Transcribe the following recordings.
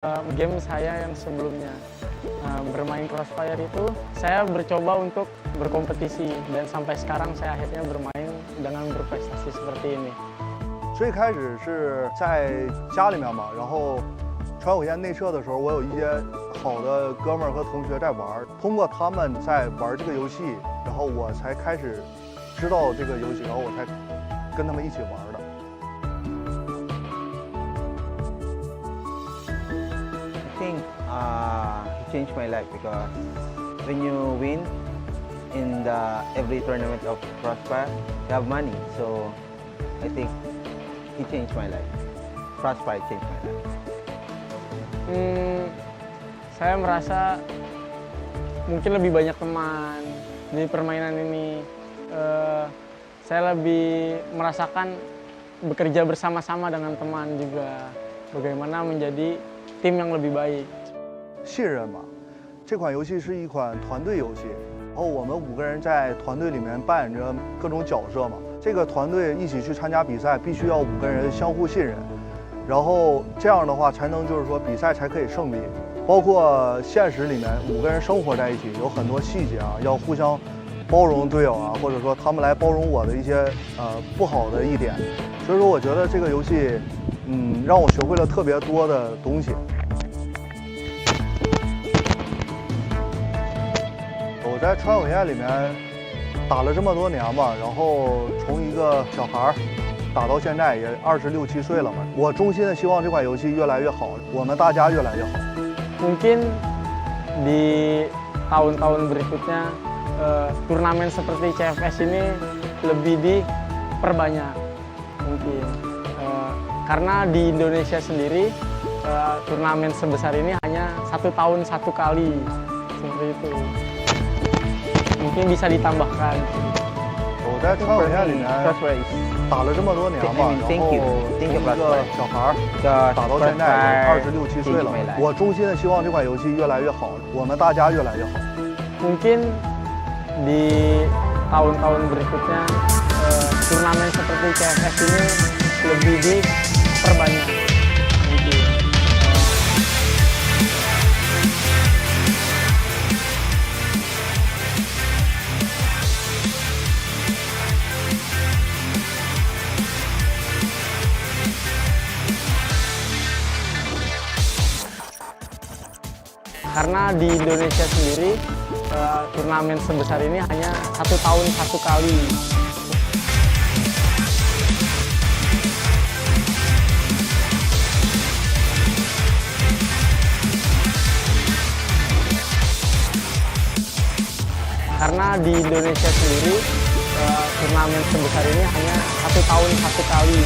Game saya yang sebelumnya bermain Crossfire itu, saya bercoba untuk berkompetisi dan sampai sekarang saya akhirnya bermain dengan berprestasi seperti ini. 最开始是在家里面嘛，然后传火焰内测的时候，我有一些好的哥们儿和同学在玩，通过他们在玩这个游戏，然后我才开始知道这个游戏，然后我才跟他们一起玩的。 I think it changed my life because when you win in every tournament of Crossfire, you have money. So I think it changed my life. Crossfire changed my life. Saya merasa mungkin lebih banyak teman di permainan ini. Saya lebih merasakan bekerja bersama-sama dengan teman juga. Bagaimana menjadi tim yang lebih baik. 信任嘛，这款游戏是一款团队游戏，然后我们5个人在团队里面扮演着各种角色嘛。这个团队一起去参加比赛，必须要5个人相互信任，然后这样的话才能就是说比赛才可以胜利。包括现实里面5个人生活在一起，有很多细节啊，要互相包容队友啊，或者说他们来包容我的一些不好的一点。所以说，我觉得这个游戏。 让我学会了特别多的东西。我在穿火焰里面打了这么多年吧，然后从一个小孩打到现在也26、7岁了嘛。我衷心的希望这款游戏越来越好，我们大家越来越好。Mungkin di tahun-tahun berikutnya turnamen seperti CFS ini lebih diperbanyak mungkin. Karena di Indonesia sendiri turnamen sebesar ini hanya 1 tahun 1 kali seperti itu. Mungkin bisa ditambahkan. 我在穿火焰里面打了这么多年嘛，然后从一个小孩打到现在也26、7岁了。我衷心的希望这款游戏越来越好，我们大家越来越好。Mungkin di tahun-tahun berikutnya turnamen seperti CFS ini lebih diperbanyak mungkin. Karena di Indonesia sendiri turnamen sebesar ini hanya 1 tahun 1 kali. Karena di Indonesia sendiri turnamen sebesar ini hanya 1 tahun 1 kali.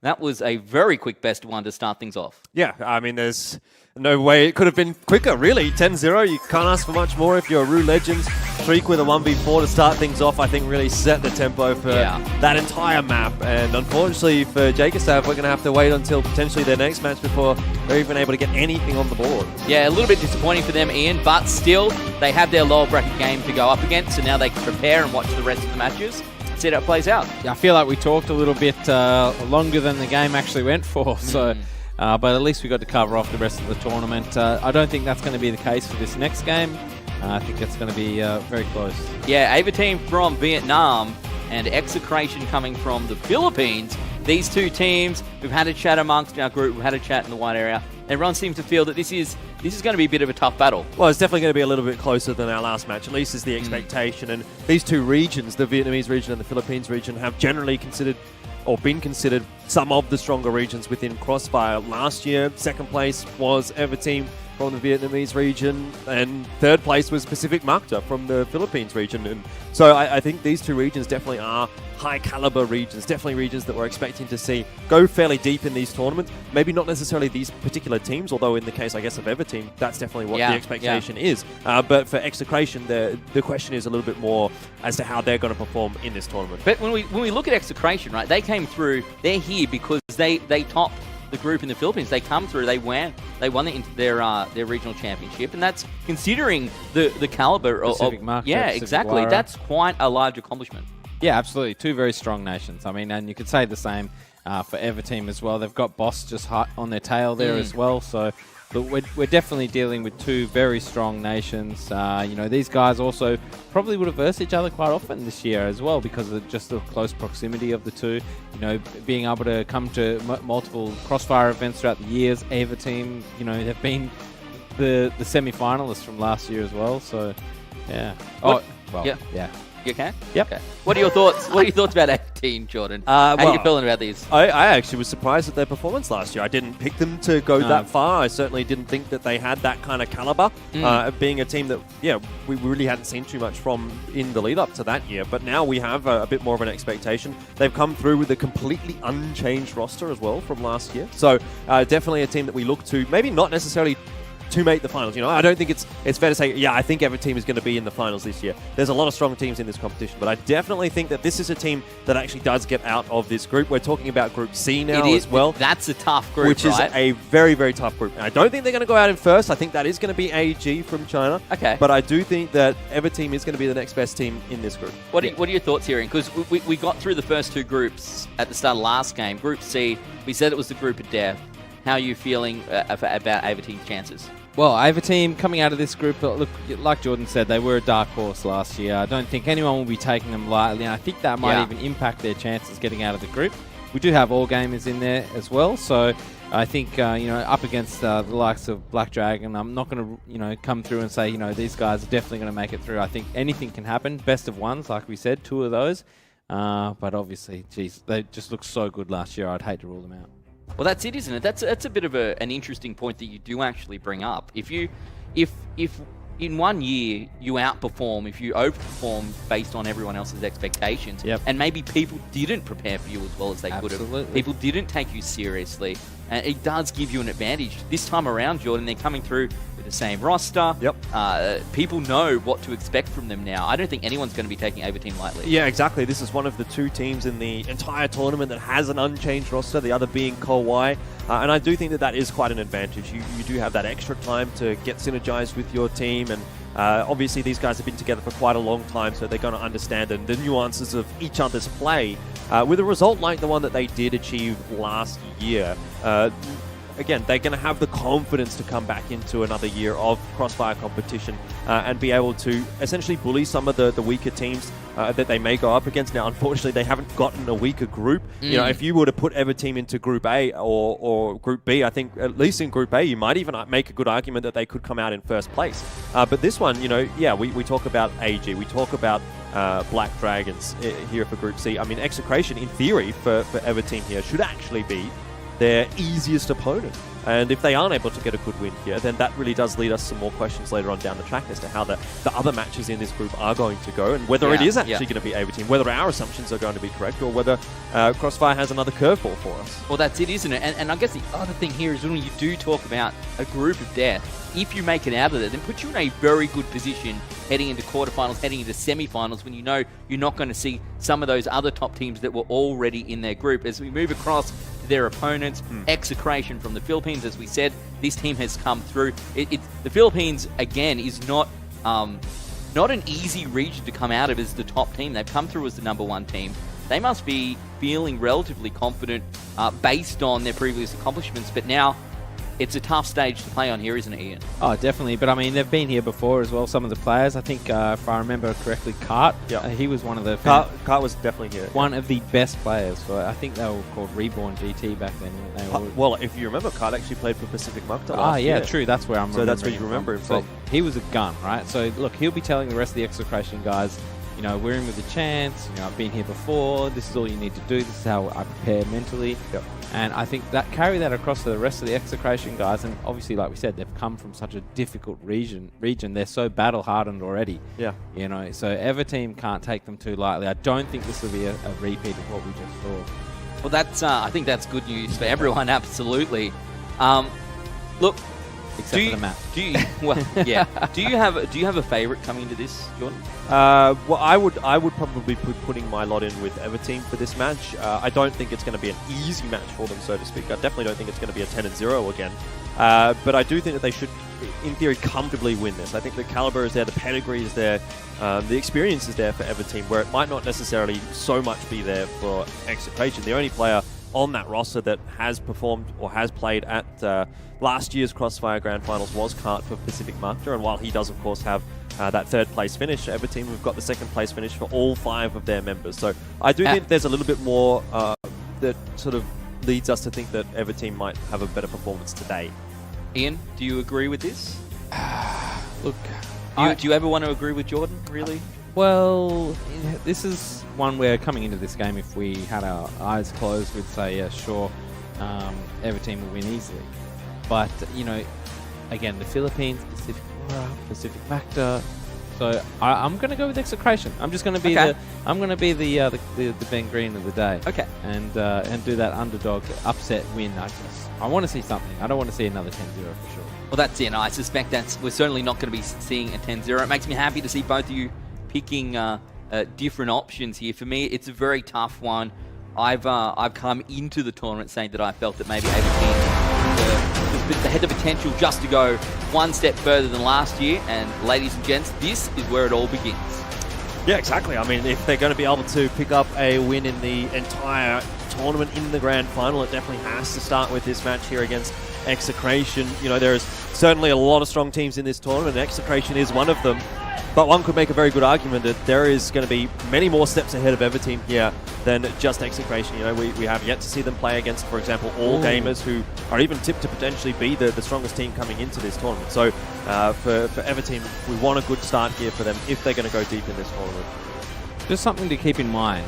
That was a very quick best of one to start things off. Yeah, I mean, there's no way it could have been quicker, really. 10-0, you can't ask for much more if you're a Rue Legends. Streak with a 1v4 to start things off, I think really set the tempo for that entire map. And unfortunately for Jagerstav, we're going to have to wait until potentially their next match before they're even able to get anything on the board. Yeah, a little bit disappointing for them, Ian, but still, they have their lower bracket game to go up against, so now they can prepare and watch the rest of the matches. See how it plays out. Yeah, I feel like we talked a little bit longer than the game actually went for, so but at least we got to cover off the rest of the tournament. I don't think that's going to be the case for this next game. I think it's going to be very close. Yeah, Ava team from Vietnam and Execration coming from the Philippines. These two teams, we've had a chat amongst our group, we've had a chat in the white area. Everyone seems to feel that this is going to be a bit of a tough battle. Well, it's definitely going to be a little bit closer than our last match, at least is the expectation. And these two regions, the Vietnamese region and the Philippines region, have generally considered or been considered some of the stronger regions within Crossfire. Last year, second place was Everteam from the Vietnamese region, and third place was Pacific Makta from the Philippines region. And so I think these two regions definitely are high caliber regions, definitely regions that we're expecting to see go fairly deep in these tournaments. Maybe not necessarily these particular teams, although in the case, I guess, of Everteam, that's definitely what the expectation is. But for Execration, the question is a little bit more as to how they're going to perform in this tournament. But when we look at Execration, right, they came through, they're here because they topped the group in the Philippines. They come through, they won their regional championship, and that's considering the caliber of Market, yeah, exactly. Wara. That's quite a large accomplishment. Yeah, absolutely. Two very strong nations. I mean, and you could say the same for Everteam as well. They've got Boss just hot on their tail there as well. So but we're definitely dealing with two very strong nations. These guys also probably would have versed each other quite often this year as well because of just the close proximity of the two. Being able to come to multiple Crossfire events throughout the years. Everteam, they've been the semi-finalists from last year as well. So, yeah. Yeah. You okay? Yep. Okay. What are your thoughts? What are your thoughts about 18, Jordan? How are you feeling about these? I actually was surprised at their performance last year. I didn't pick them to go that far. I certainly didn't think that they had that kind of caliber, being a team that, we really hadn't seen too much from in the lead up to that year. But now we have a bit more of an expectation. They've come through with a completely unchanged roster as well from last year. So definitely a team that we look to, maybe not necessarily to make the finals. I don't think it's fair to say, I think every team is going to be in the finals this year. There's a lot of strong teams in this competition, but I definitely think that this is a team that actually does get out of this group. We're talking about Group C now as well. That's a tough group, which is a very, very tough group. And I don't think they're going to go out in first. I think that is going to be AEG from China. Okay. But I do think that Everteam is going to be the next best team in this group. What are your thoughts here? Because we got through the first two groups at the start of last game. Group C, we said it was the group of death. How are you feeling about Everteam's chances? Well, Everteam coming out of this group, look, like Jordan said, they were a dark horse last year. I don't think anyone will be taking them lightly, and I think that might even impact their chances getting out of the group. We do have all gamers in there as well, so I think up against the likes of Black Dragon, I'm not going to come through and say these guys are definitely going to make it through. I think anything can happen. Best of ones, like we said, two of those, but obviously, geez, they just looked so good last year. I'd hate to rule them out. Well, that's it, isn't it? That's a bit of an interesting point that you do actually bring up. If in 1 year you outperform, if you overperform based on everyone else's expectations, and maybe people didn't prepare for you as well as they could have, people didn't take you seriously, and it does give you an advantage. This time around, Jordan, they're coming through with the same roster. People know what to expect from them now. I don't think anyone's going to be taking Everteam lightly. Yeah, exactly. This is one of the two teams in the entire tournament that has an unchanged roster, the other being Kowai. And I do think that is quite an advantage. You do have that extra time to get synergized with your team, and obviously these guys have been together for quite a long time, so they're going to understand the nuances of each other's play. With a result like the one that they did achieve last year, again, they're going to have the confidence to come back into another year of Crossfire competition and be able to essentially bully some of the weaker teams that they may go up against. Now, unfortunately, they haven't gotten a weaker group. If you were to put Everteam into Group A or Group B, I think at least in Group A, you might even make a good argument that they could come out in first place. But this one, we talk about AG, we talk about Black Dragons here for Group C. I mean, Execration, in theory, for Everteam here, should actually be their easiest opponent. And if they aren't able to get a good win here, then that really does lead us some more questions later on down the track as to how the other matches in this group are going to go, and whether it is actually going to be Ava Team, whether our assumptions are going to be correct, or whether Crossfire has another curveball for us. Well, that's it, isn't it? And I guess the other thing here is when you do talk about a group of death, if you make it out of there, then puts you in a very good position heading into quarterfinals, heading into semi-finals, when you know you're not going to see some of those other top teams that were already in their group. As we move across to their opponents, Execration from the Philippines, as we said, this team has come through. The Philippines, again, is not an easy region to come out of as the top team. They've come through as the #1 team. They must be feeling relatively confident based on their previous accomplishments, but now it's a tough stage to play on here, isn't it, Ian? Oh, definitely. But I mean, they've been here before as well, some of the players. I think, if I remember correctly, Cart, he was one of the... Cart was definitely here. One of the best players. So I think they were called Reborn GT back then. Well, if you remember, Cart actually played for Pacific Mukta last year. True. That's where I'm So that's where you remember him from. So he was a gun, right? So, look, he'll be telling the rest of the Execration guys, you know, we're in with a chance. You know, I've been here before. This is all you need to do. This is how I prepare mentally. Yep. And I think that carry that across to the rest of the Execration guys. And obviously, like we said, they've come from such a difficult region. They're so battle hardened already. Yeah. You know, so Ever Team can't take them too lightly. I don't think this will be a repeat of what we just saw. Well, that's I think that's good news for everyone. Absolutely. Look, Except for the map. Do you, well, yeah. Do you have a favorite coming into this, Jordan? Well, I would probably be putting my lot in with Ever Team for this match. I don't think it's going to be an easy match for them, so to speak. I definitely don't think it's going to be a 10-0 again. But I do think that they should, in theory, comfortably win this. I think the caliber is there, the pedigree is there, the experience is there for Ever Team, where it might not necessarily so much be there for Execration. The only player on that roster that has performed or has played at last year's Crossfire Grand Finals was Cart for Pacific Mukta, and while he does, of course, have that third place finish, Ever Team have got the second place finish for all 5 of their members. So I do think there's a little bit more that sort of leads us to think that Ever Team might have a better performance today. Ian, do you agree with this? Look, do you ever want to agree with Jordan, really? Well, this is one where coming into this game, if we had our eyes closed, we'd say, yeah, sure, Ever Team will win easily. But, you know, again, the Philippines, Pacific Mukta. So I'm going to go with Execration. I'm just going to be the Ben Green of the day. Okay. And do that underdog upset win. I want to see something. I don't want to see another 10-0 for sure. Well, that's it. I suspect we're certainly not going to be seeing a 10-0. It makes me happy to see both of you picking different options here. For me, it's a very tough one. I've come into the tournament saying that I felt that maybe Ava Team they had the potential just to go one step further than last year. And ladies and gents, this is where it all begins. Yeah, exactly. I mean, if they're going to be able to pick up a win in the entire tournament in the grand final, it definitely has to start with this match here against Execration. You know, there's certainly a lot of strong teams in this tournament, and Execration is one of them. But one could make a very good argument that there is going to be many more steps ahead of Ever Team here than just Execration. You know, we have yet to see them play against, for example, All Gamers, who are even tipped to potentially be the strongest team coming into this tournament. So for Ever Team, we want a good start here for them if they're going to go deep in this tournament. Just something to keep in mind.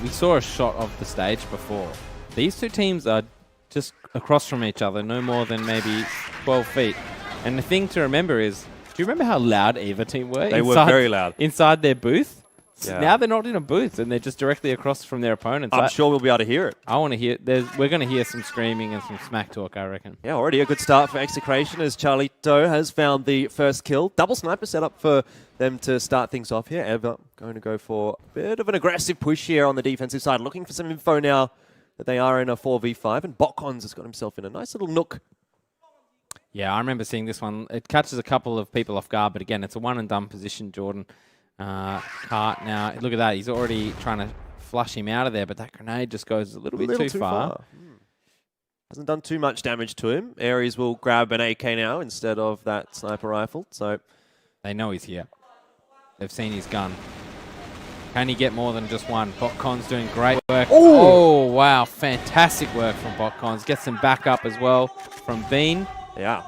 We saw a shot of the stage before. These two teams are just across from each other, no more than maybe 12 feet. And the thing to remember is, do you remember how loud Eva Team were? They were very loud. Inside their booth? Yeah. Now they're not in a booth, and they're just directly across from their opponents. I'm sure we'll be able to hear it. I want to hear... We're going to hear some screaming and some smack talk, I reckon. Yeah, already a good start for Execration as Charlito has found the first kill. Double sniper set up for them to start things off here. Eva going to go for a bit of an aggressive push here on the defensive side, looking for some info now that they are in a 4v5, and Botcons has got himself in a nice little nook. Yeah, I remember seeing this one. It catches a couple of people off guard, but again, it's a one-and-done position, Jordan. Cart now, look at that. He's already trying to flush him out of there, but that grenade just goes a little bit too far. Hasn't done too much damage to him. Aries will grab an AK now instead of that sniper rifle, so... They know he's here. They've seen his gun. Can he get more than just one? Botcon's doing great work. Ooh. Oh, wow. Fantastic work from Botcons. Gets some backup as well from Bean. Yeah.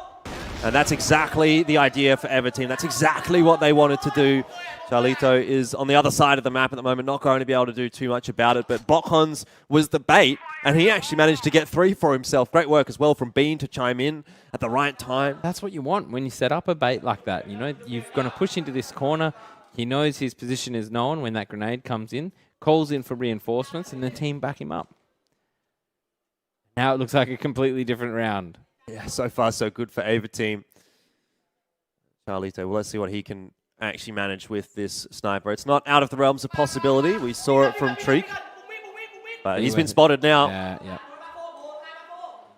And that's exactly the idea for Ever Team. That's exactly what they wanted to do. Charlito is on the other side of the map at the moment, not going to be able to do too much about it. But Bokhons was the bait, and he actually managed to get 3 for himself. Great work as well from Bean to chime in at the right time. That's what you want when you set up a bait like that. You know, you're going to push into this corner. He knows his position is known when that grenade comes in, calls in for reinforcements, and the team back him up. Now it looks like a completely different round. Yeah, so far so good for Ava Team. Charlito, well, let's see what he can actually manage with this sniper. It's not out of the realms of possibility. We saw it from Treek. But he's been spotted now. Yeah.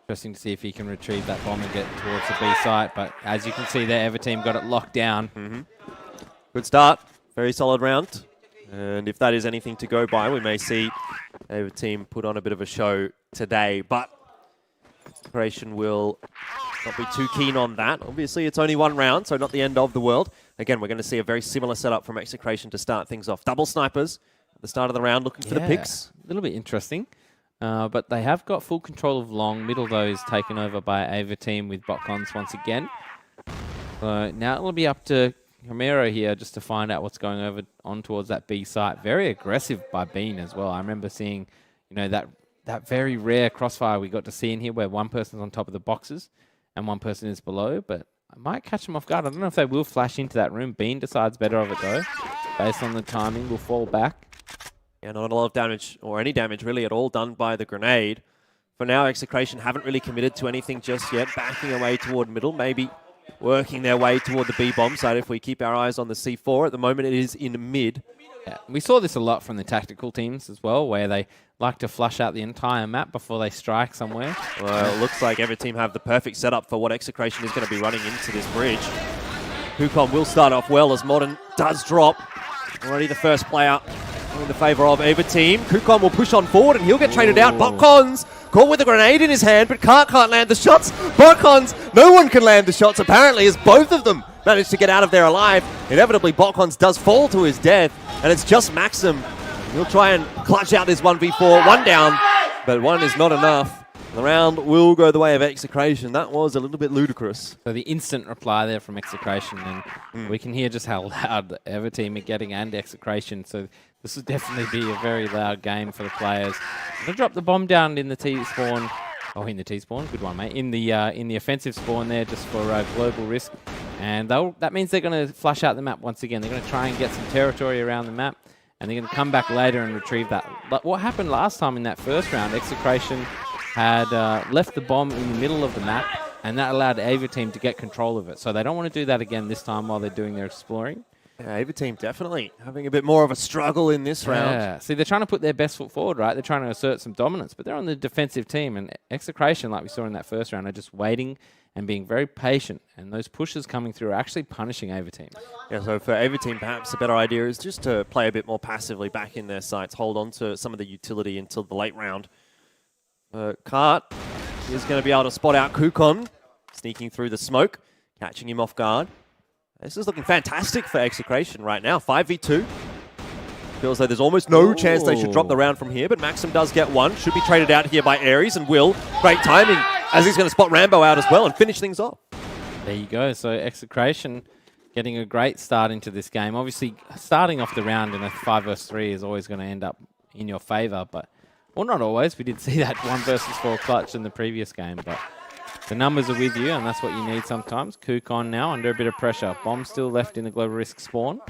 Interesting to see if he can retrieve that bomb and get towards the B site. But as you can see there, Ever Team got it locked down. Good start. Very solid round. And if that is anything to go by, we may see Ava Team put on a bit of a show today. But Execration will not be too keen on that. Obviously, it's only 1 round, so not the end of the world. Again, we're going to see a very similar setup from Execration to start things off. Double snipers at the start of the round, looking for the picks. A little bit interesting. But they have got full control of long. Middle, though, is taken over by Ava Team with Bokhons once again. So now it'll be up to Romero here just to find out what's going over on towards that B site. Very aggressive by Bean as well. I remember seeing, you know, that very rare crossfire we got to see in here where one person's on top of the boxes and one person is below, but I might catch them off guard. I don't know if they will flash into that room. Bean decides better of it though. Based on the timing, will fall back. Yeah, not a lot of damage, or any damage really at all, done by the grenade. For now, Execration haven't really committed to anything just yet. Backing away toward middle, maybe working their way toward the B-bomb side if we keep our eyes on the C4. At the moment, it is in mid. Yeah, we saw this a lot from the tactical teams as well, where they like to flush out the entire map before they strike somewhere. Well, it looks like every team have the perfect setup for what Execration is going to be running into this bridge. Kukon will start off well as Modern does drop. Already the first player in the favour of Ava Team. Kukon will push on forward and he'll get traded out. Bokhons caught with a grenade in his hand, but can't land the shots. Bokhons, no one can land the shots apparently, as both of them managed to get out of there alive. Inevitably, Bokhons does fall to his death, and it's just Maxim. He'll try and clutch out this 1v4. 1 down, but 1 is not enough. The round will go the way of Execration. That was a little bit ludicrous. So the instant reply there from Execration, and we can hear just how loud the Ever Team are getting and Execration. So this will definitely be a very loud game for the players. They'll drop the bomb down in the T-spawn. Oh, in the T-spawn. Good one, mate. In the offensive spawn there, just for global risk. And that means they're going to flush out the map once again. They're going to try and get some territory around the map, and they're going to come back later and retrieve that. But what happened last time in that first round, Execration had left the bomb in the middle of the map, and that allowed Ava Team to get control of it. So they don't want to do that again this time while they're doing their exploring. Yeah, Ava Team definitely having a bit more of a struggle in this round. Yeah, see, they're trying to put their best foot forward, right? They're trying to assert some dominance, but they're on the defensive team, and Execration, like we saw in that first round, are just waiting and being very patient, and those pushes coming through are actually punishing Ava Team. Yeah, so for Ava Team, perhaps a better idea is just to play a bit more passively back in their sights, hold on to some of the utility until the late round. Kart is going to be able to spot out Kukon, sneaking through the smoke, catching him off guard. This is looking fantastic for Execration right now. 5v2. Feels like there's almost no chance they should drop the round from here, but Maxim does get 1. Should be traded out here by Ares, and will. Great timing, as he's going to spot Rambo out as well and finish things off. There you go. So Execration getting a great start into this game. Obviously, starting off the round in a 5 vs 3 is always going to end up in your favour, but well, not always. We did see that 1 vs 4 clutch in the previous game, but the numbers are with you, and that's what you need sometimes. Kukon now under a bit of pressure. Bomb still left in the global risk spawn.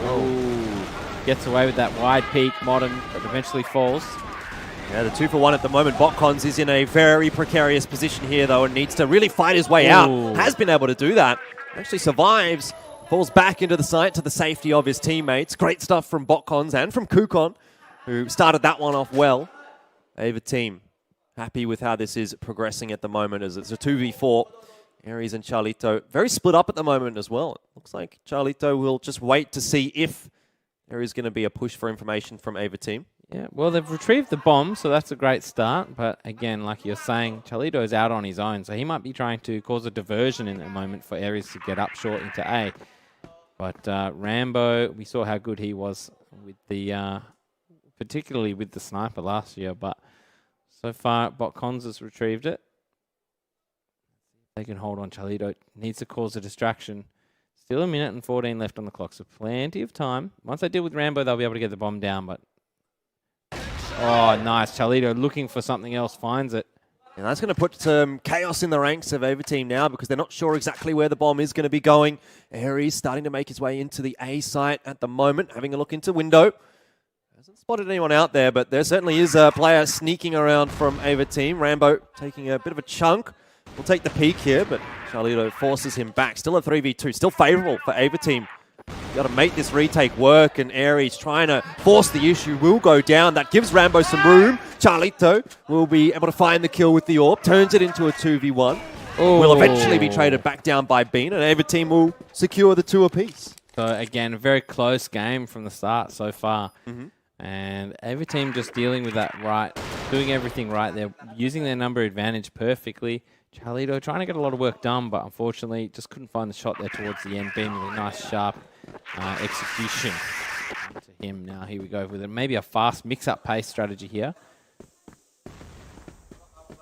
Oh, gets away with that wide peak, Modern, but eventually falls. Yeah, the 2-for-1 at the moment. Bokhons is in a very precarious position here, though, and needs to really fight his way out. Has been able to do that. Actually survives. Falls back into the site to the safety of his teammates. Great stuff from Bokhons and from Kukon, who started that one off well. Ava Team happy with how this is progressing at the moment, as it's a 2v4. Ares and Charlito very split up at the moment as well. It looks like Charlito will just wait to see if there is going to be a push for information from Ava Team. Yeah, well, they've retrieved the bomb, so that's a great start. But again, like you're saying, Charlito is out on his own, so he might be trying to cause a diversion in a moment for Ares to get up short into A. But Rambo, we saw how good he was with the, particularly with the sniper last year. But so far, Bokhons has retrieved it. they can hold on. Charlito needs to cause a distraction. Still 1 minute and 14 left on the clock, so plenty of time. Once they deal with Rambo, they'll be able to get the bomb down, but... Oh, nice. Charlito looking for something else, finds it. And that's going to put some chaos in the ranks of Ava Team now because they're not sure exactly where the bomb is going to be going. Aries starting to make his way into the A site at the moment, having a look into window. Hasn't spotted anyone out there, but there certainly is a player sneaking around from Ava Team. Rambo taking a bit of a chunk. Will take the peak here, but Charlito forces him back. Still a 3v2, still favorable for Ava Team. Got to make this retake work, and Aries trying to force the issue will go down. That gives Rambo some room. Charlito will be able to find the kill with the AWP, turns it into a 2v1. Will eventually be traded back down by Bean, and Ava Team will secure the 2 apiece. So again, a very close game from the start so far. And Ava Team just dealing with that right, doing everything right. They're using their number advantage perfectly. Charlito trying to get a lot of work done, but unfortunately just couldn't find the shot there towards the end. Being with a nice, sharp execution to him. Now here we go with it. Maybe a fast mix-up pace strategy here.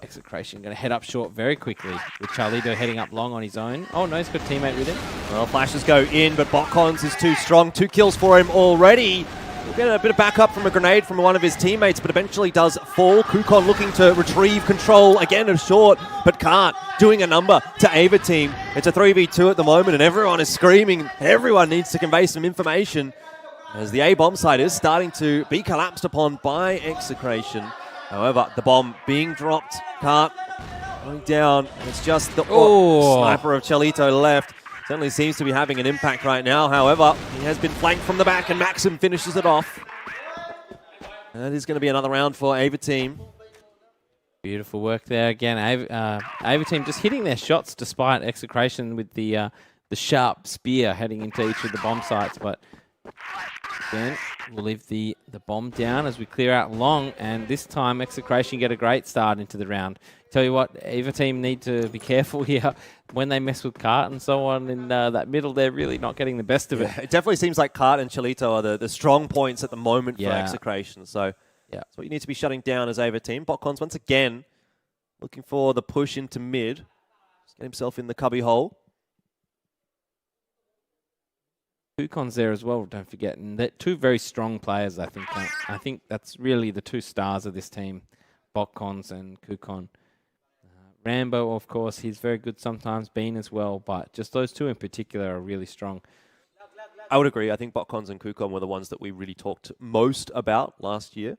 Execration going to head up short very quickly with Charlito heading up long on his own. Oh no, he's got a teammate with him. Well, flashes go in, but Botcons is too strong. 2 kills for him already. We'll get a bit of backup from a grenade from one of his teammates, but eventually does fall. Kukon looking to retrieve control again of short, but can't. Doing a number to Ava Team. It's a 3v2 at the moment, and everyone is screaming. Everyone needs to convey some information as the A bomb site is starting to be collapsed upon by Execration. However, the bomb being dropped, can't going down. It's just the sniper of Charlito left. Certainly seems to be having an impact right now. However, he has been flanked from the back, and Maxim finishes it off. And that is going to be another round for Ava Team. Beautiful work there again. Ava Team just hitting their shots despite Execration with the sharp spear heading into each of the bomb sites. But again, we'll leave the bomb down as we clear out long. And this time, Execration get a great start into the round. Tell you what, Ava Team need to be careful here when they mess with Cart and so on. In that middle, they're really not getting the best of it. It definitely seems like Cart and Charlito are the strong points at the moment for Execration. So that's what you need to be shutting down as Ava Team. Botcons once again looking for the push into mid. Just get himself in the cubby hole. Kukon's there as well, don't forget. And they're 2 very strong players, I think. I think that's really the 2 stars of this team, Botcons and Kukon. Rambo, of course, he's very good sometimes, Bean as well, but just those 2 in particular are really strong. I would agree. I think Botcons and Kukon were the ones that we really talked most about last year.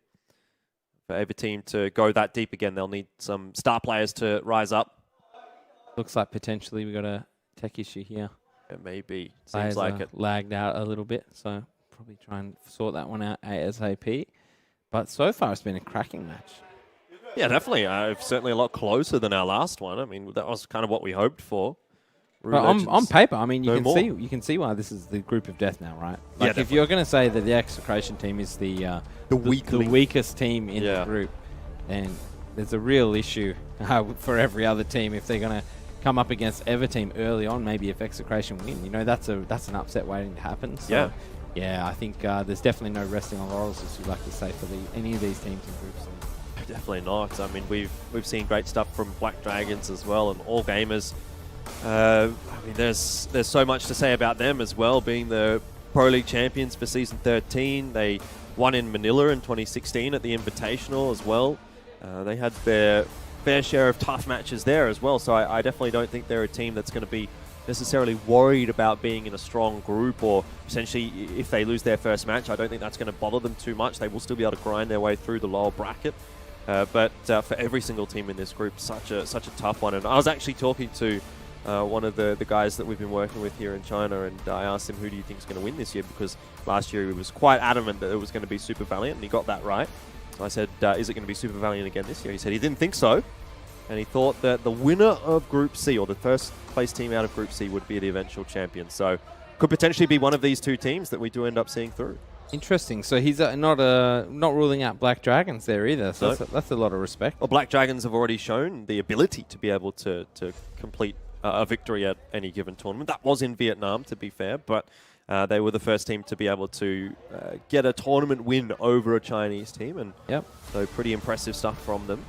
For Ava Team to go that deep again, they'll need some star players to rise up. Looks like potentially we got a tech issue here. It may be. Seems Seems like it. Lagged out a little bit, so probably try and sort that one out ASAP. But so far, it's been a cracking match. Yeah, definitely. Certainly a lot closer than our last one. I mean, that was kind of what we hoped for. But on paper, I mean, you more. can see why this is the group of death now, right? Yeah, Like if you're going to say that the Execration team is the weakest team in the group, then there's a real issue for every other team if they're going to come up against Ava Team early on. Maybe if Execration win, you know, that's an upset waiting to happen. So, yeah, I think there's definitely no resting on laurels, as you like to say, for any of these teams in groups. Definitely not. I mean, we've seen great stuff from Black Dragons as well, and All Gamers. I mean, there's so much to say about them as well, being the Pro League champions for Season 13. They won in Manila in 2016 at the Invitational as well. They had their fair share of tough matches there as well, so I definitely don't think they're a team that's going to be necessarily worried about being in a strong group, or essentially if they lose their first match, I don't think that's going to bother them too much. They will still be able to grind their way through the lower bracket. But for every single team in this group, such a tough one. And I was actually talking to one of the guys that we've been working with here in China, and I asked him, who do you think is going to win this year? Because last year he was quite adamant that it was going to be Super Valiant, and he got that right. I said, is it going to be Super Valiant again this year? He said he didn't think so, and he thought that the winner of Group C, or the first place team out of Group C, would be the eventual champion. So could potentially be one of these 2 teams that we do end up seeing through. Interesting. So he's not ruling out Black Dragons there either. So that's a lot of respect. Well, Black Dragons have already shown the ability to be able to complete a victory at any given tournament. That was in Vietnam, to be fair, but they were the first team to be able to get a tournament win over a Chinese team, and so pretty impressive stuff from them.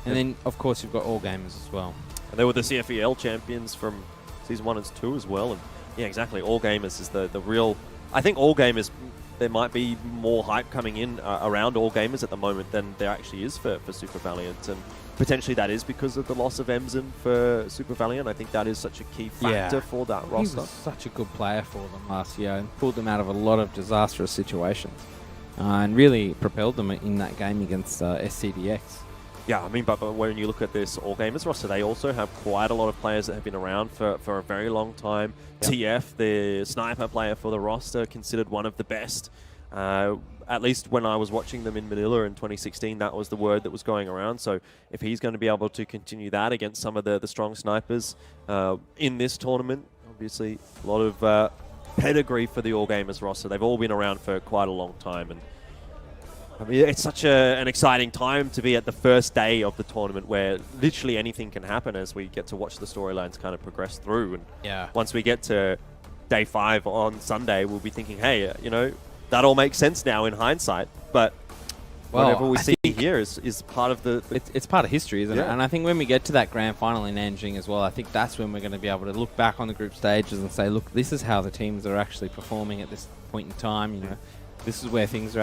And then, of course, you've got All Gamers as well. And they were the CFEL champions from Season 1 and 2 as well. And yeah, exactly. All Gamers is the real... I think All Gamers, there might be more hype coming in around All Gamers at the moment than there actually is for Super Valiant. And potentially that is because of the loss of Emzen for Super Valiant. I think that is such a key factor for that roster. He was such a good player for them last year and pulled them out of a lot of disastrous situations and really propelled them in that game against SCDX. Yeah, I mean, but when you look at this All Gamers roster, they also have quite a lot of players that have been around for a very long time. TF, the sniper player for the roster, considered one of the best. At least when I was watching them in Manila in 2016, that was the word that was going around. So if he's going to be able to continue that against some of the strong snipers in this tournament, obviously a lot of pedigree for the All Gamers roster. They've all been around for quite a long time. And I mean, it's such an exciting time to be at the first day of the tournament where literally anything can happen as we get to watch the storylines kind of progress through. And once we get to day 5 on Sunday, we'll be thinking, hey, you know, that all makes sense now in hindsight. But whatever we see here is part of the... It's part of history, isn't it? And I think when we get to that grand final in Nanjing as well, I think that's when we're going to be able to look back on the group stages and say, look, this is how the teams are actually performing at this point in time. You know, this is where things are